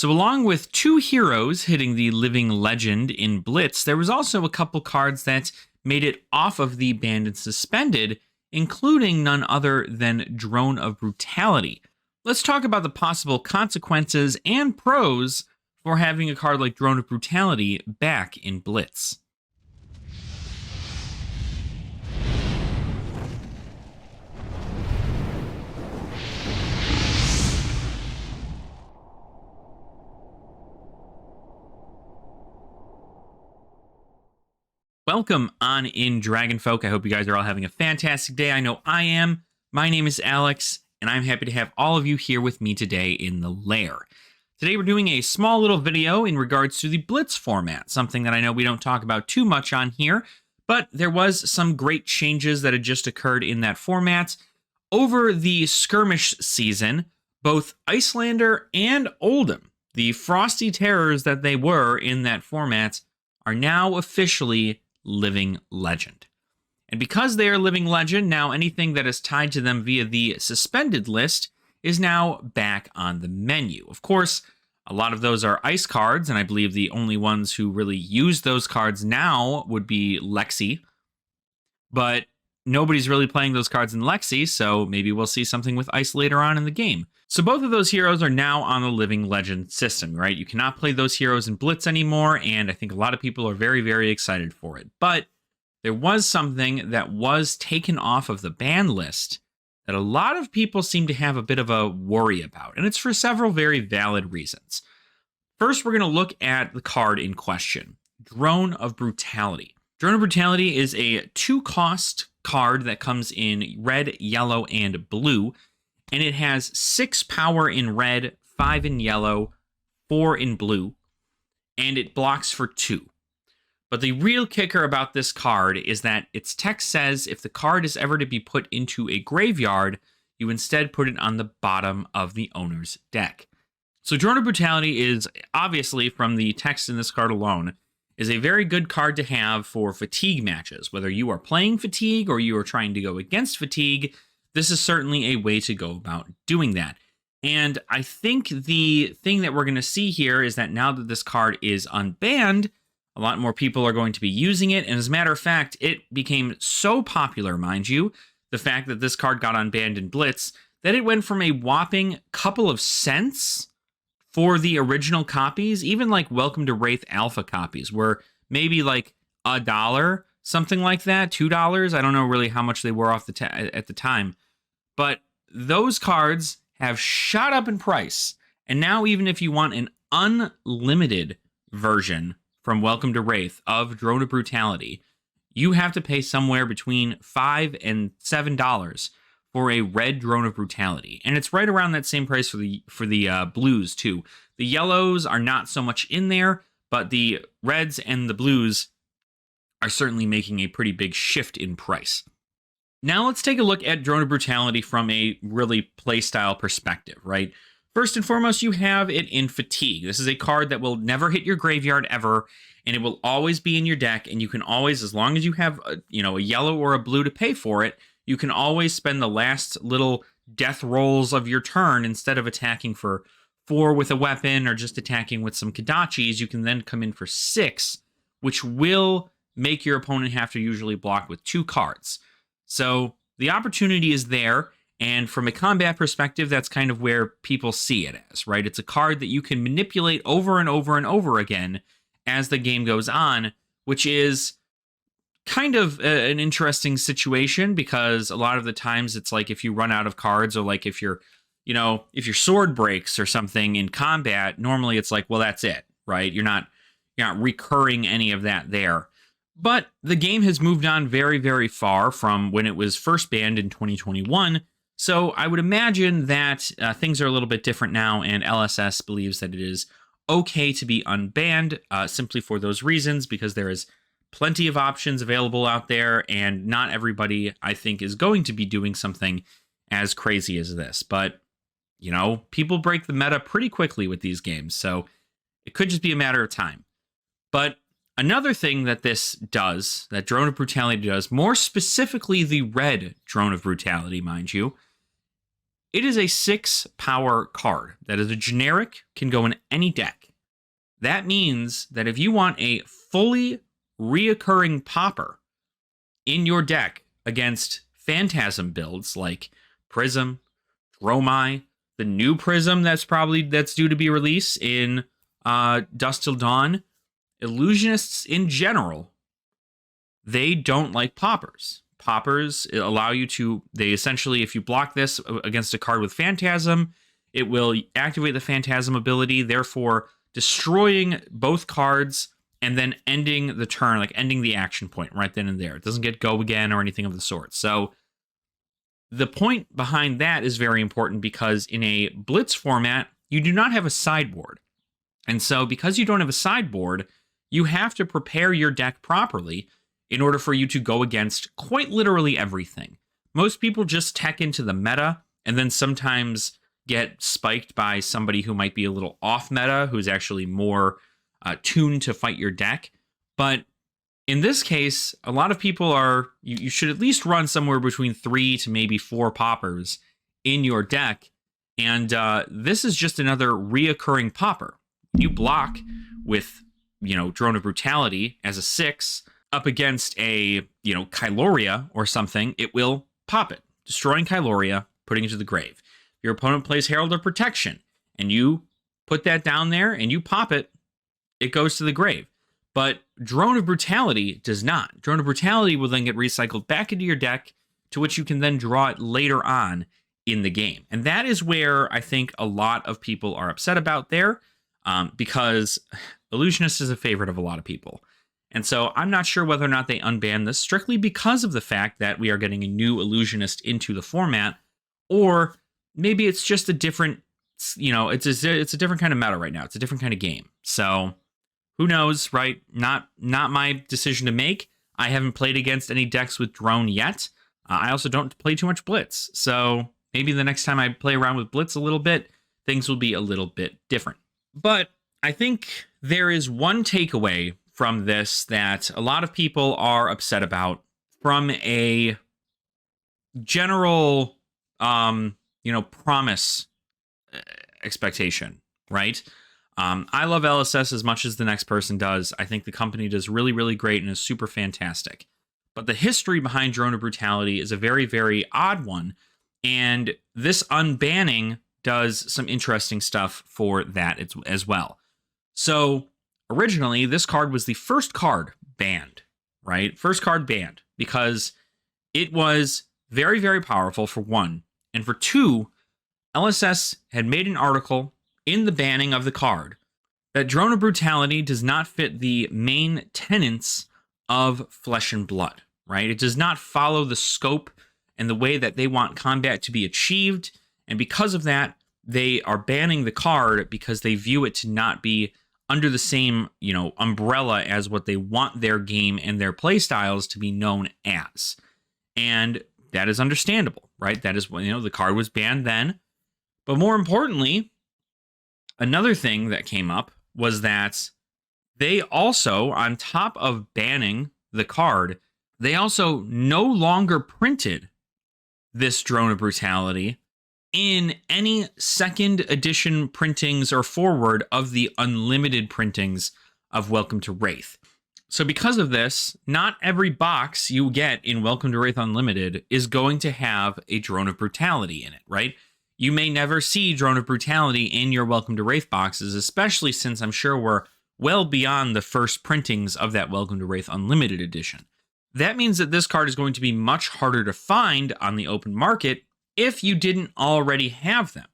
So along with 2 heroes hitting the Living Legend in Blitz, there was also a couple cards that made it off of the Banned and Suspended, including none other than Drone of Brutality. Let's talk about the possible consequences and pros for having a card like Drone of Brutality back in Blitz. Welcome on in, Dragonfolk. I hope you guys are all having a fantastic day. I know I am. My name is Alex, and I'm happy to have all of you here with me today in the lair. Today we're doing a small little video in regards to the Blitz format, something that I know we don't talk about too much on here, but there was some great changes that had just occurred in that format. Over the skirmish season, both Icelander and Oldhim, the frosty terrors that they were in that format, are now officially Living Legend. And because they are Living Legend, now anything that is tied to them via the suspended list is now back on the menu. Of course, a lot of those are ice cards, and I believe the only ones who really use those cards now would be Lexi. But nobody's really playing those cards in Lexi, so maybe we'll see something with ice later on in the game. So both of those heroes are now on the Living Legend system, right? You cannot play those heroes in Blitz anymore, and I think a lot of people are very, very excited for it. But there was something that was taken off of the ban list that a lot of people seem to have a bit of a worry about, and it's for several very valid reasons. First, we're going to look at the card in question, Drone of Brutality. Drone of Brutality is a 2-cost card that comes in red, yellow, and blue, and it has 6 power in red, 5 in yellow, 4 in blue, and it blocks for 2. But the real kicker about this card is that its text says if the card is ever to be put into a graveyard, you instead put it on the bottom of the owner's deck. So Drone of Brutality is, obviously from the text in this card alone, is a very good card to have for fatigue matches. Whether you are playing fatigue or you are trying to go against fatigue, this is certainly a way to go about doing that. And I think the thing that we're going to see here is that now that this card is unbanned, a lot more people are going to be using it. And as a matter of fact, it became so popular, mind you, the fact that this card got unbanned in Blitz, that it went from a whopping couple of cents for the original copies, even like Welcome to Wraith Alpha copies, were maybe like $1, something like that, $2. I don't know really how much they were off at the time, but those cards have shot up in price. And now even if you want an unlimited version from Welcome to Wraith of Drone of Brutality, you have to pay somewhere between $5 and $7 for a red Drone of Brutality. And it's right around that same price for the blues too. The yellows are not so much in there, but the reds and the blues are certainly making a pretty big shift in price. Now let's take a look at Drone of Brutality from a really playstyle perspective, right? First and foremost, you have it in Fatigue. This is a card that will never hit your graveyard ever, and it will always be in your deck, and you can always, as long as you have a yellow or a blue to pay for it, you can always spend the last little death rolls of your turn. Instead of attacking for 4 with a weapon or just attacking with some Kodachis, you can then come in for 6, which will make your opponent have to usually block with 2 cards. So the opportunity is there, and from a combat perspective, that's kind of where people see it as, right? It's a card that you can manipulate over and over and over again as the game goes on, which is kind of an interesting situation, because a lot of the times it's like if you run out of cards, or like if your sword breaks or something in combat, normally it's like, well, that's it, right? You're not recurring any of that there. But the game has moved on very, very far from when it was first banned in 2021. So I would imagine that things are a little bit different now, and LSS believes that it is okay to be unbanned simply for those reasons, because there is plenty of options available out there, and not everybody, I think, is going to be doing something as crazy as this. But, people break the meta pretty quickly with these games, so it could just be a matter of time. But another thing that this does, that Drone of Brutality does, more specifically the red Drone of Brutality, mind you, It is a 6 power card that is a generic, can go in any deck. That means that if you want a fully reoccurring popper in your deck against Phantasm builds like Prism, Dromai, the new Prism that's due to be released in Dusk Till Dawn, Illusionists in general, they don't like poppers. Poppers allow you to, they essentially, if you block this against a card with Phantasm, it will activate the Phantasm ability, therefore destroying both cards and then ending the turn, like ending the action point right then and there. It doesn't get go again or anything of the sort. So the point behind that is very important because in a Blitz format, you do not have a sideboard. And so because you don't have a sideboard, you have to prepare your deck properly in order for you to go against quite literally everything. Most people just tech into the meta and then sometimes get spiked by somebody who might be a little off meta, who's actually more tuned to fight your deck. But in this case, a lot of people are, you should at least run somewhere between 3 to maybe 4 poppers in your deck. And this is just another reoccurring popper. You block with, Drone of Brutality as a 6 up against a, Kyloria or something, it will pop it, destroying Kyloria, putting it to the grave. Your opponent plays Herald of Protection, and you put that down there and you pop it, it goes to the grave. But Drone of Brutality does not. Drone of Brutality will then get recycled back into your deck, to which you can then draw it later on in the game. And that is where I think a lot of people are upset about there, because Illusionist is a favorite of a lot of people. And so I'm not sure whether or not they unban this strictly because of the fact that we are getting a new Illusionist into the format, or maybe it's just a different, it's a different kind of meta right now. It's a different kind of game. So who knows, right? Not my decision to make. I haven't played against any decks with Drone yet. I also don't play too much Blitz. So maybe the next time I play around with Blitz a little bit, things will be a little bit different. But I think there is one takeaway from this that a lot of people are upset about from a general, promise expectation, right? I love LSS as much as the next person does. I think the company does really, really great and is super fantastic. But the history behind Drone of Brutality is a very, very odd one. And this unbanning does some interesting stuff for that as well. So originally, this card was the first card banned, right? First card banned because it was very, very powerful, for one. And for two, LSS had made an article in the banning of the card that Drone of Brutality does not fit the main tenets of Flesh and Blood, right? It does not follow the scope and the way that they want combat to be achieved. And because of that, they are banning the card because they view it to not be under the same, umbrella as what they want their game and their play styles to be known as. And that is understandable, right? That is when, the card was banned then. But more importantly, another thing that came up was that they also, on top of banning the card, they also no longer printed this Drone of Brutality in any second edition printings or forward of the unlimited printings of Welcome to Wraith. So because of this, not every box you get in Welcome to Wraith Unlimited is going to have a Drone of Brutality in it, right? You may never see Drone of Brutality in your Welcome to Wraith boxes, especially since I'm sure we're well beyond the first printings of that Welcome to Wraith Unlimited edition. That means that this card is going to be much harder to find on the open market if you didn't already have them.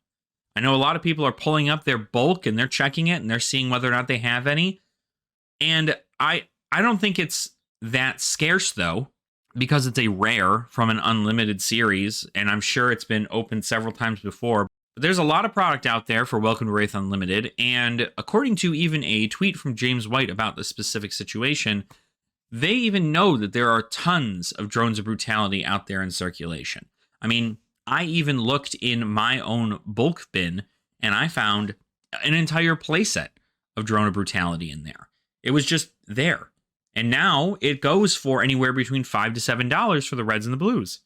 I know a lot of people are pulling up their bulk and they're checking it and they're seeing whether or not they have any. And I don't think it's that scarce, though, because it's a rare from an unlimited series, and I'm sure it's been opened several times before. But there's a lot of product out there for Welcome to Wraith Unlimited, and according to even a tweet from James White about this specific situation, they even know that there are tons of Drones of Brutality out there in circulation. I mean, I even looked in my own bulk bin, and I found an entire playset of Drone of Brutality in there. It was just there. And now it goes for anywhere between $5 to $7 for the reds and the blues.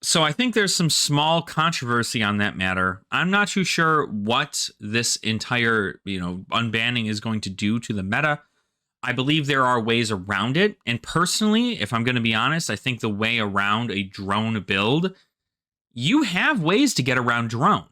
So I think there's some small controversy on that matter. I'm not too sure what this entire, unbanning is going to do to the meta. I believe there are ways around it. And personally, if I'm going to be honest, I think the way around a drone build, you have ways to get around drone,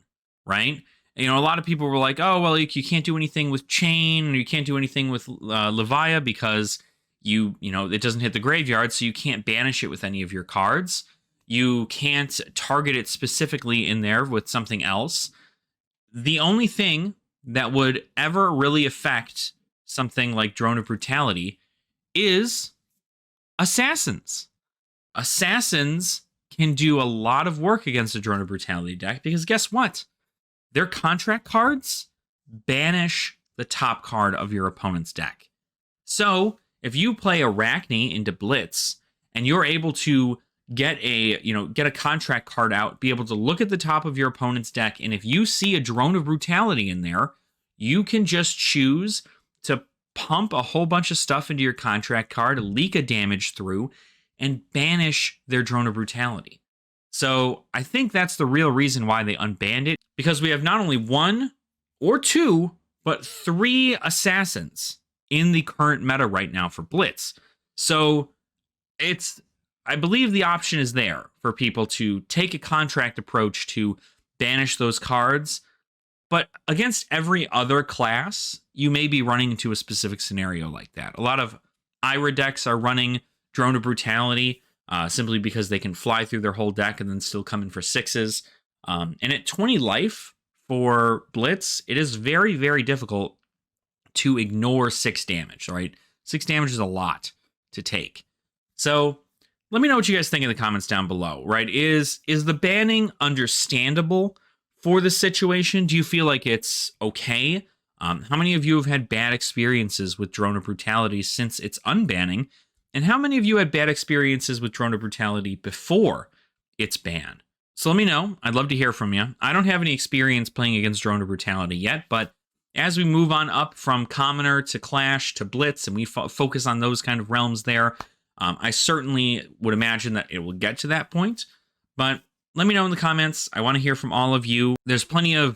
right? A lot of people were like, oh, well, you can't do anything with chain, or you can't do anything with Levia because it doesn't hit the graveyard, so you can't banish it with any of your cards. You can't target it specifically in there with something else. The only thing that would ever really affect something like Drone of Brutality is Assassins. Assassins can do a lot of work against a Drone of Brutality deck because guess what? Their contract cards banish the top card of your opponent's deck. So if you play Arachne into Blitz and you're able to get a contract card out, be able to look at the top of your opponent's deck, and if you see a Drone of Brutality in there, you can just choose to pump a whole bunch of stuff into your contract card, leak a damage through, and banish their Drone of Brutality. So I think that's the real reason why they unbanned it, because we have not only 1 or 2, but 3 assassins in the current meta right now for Blitz. So I believe the option is there for people to take a contract approach to banish those cards. But against every other class, you may be running into a specific scenario like that. A lot of Ira decks are running Drone of Brutality simply because they can fly through their whole deck and then still come in for 6s. And at 20 life for Blitz, it is very, very difficult to ignore 6 damage, right? 6 damage is a lot to take. So let me know what you guys think in the comments down below, right? Is the banning understandable for the situation? Do you feel like it's okay? How many of you have had bad experiences with Drone of Brutality since its unbanning? And how many of you had bad experiences with Drone of Brutality before its ban? So let me know. I'd love to hear from you. I don't have any experience playing against Drone of Brutality yet, but as we move on up from Commoner to Clash to Blitz, and we focus on those kind of realms there, I certainly would imagine that it will get to that point. But let me know in the comments. I want to hear from all of you. There's plenty of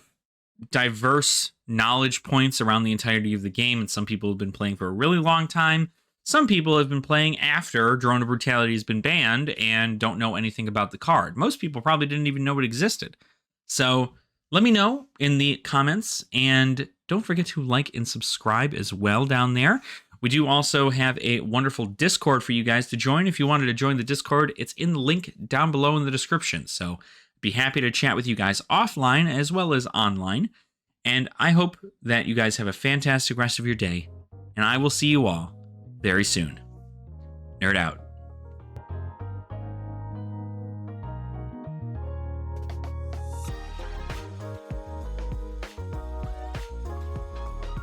diverse knowledge points around the entirety of the game, and some people have been playing for a really long time. Some people have been playing after Drone of Brutality has been banned and don't know anything about the card. Most people probably didn't even know it existed. So let me know in the comments, and don't forget to like and subscribe as well down there. We do also have a wonderful Discord for you guys to join. If you wanted to join the Discord, it's in the link down below in the description. So be happy to chat with you guys offline as well as online. And I hope that you guys have a fantastic rest of your day. And I will see you all very soon. Nerd out.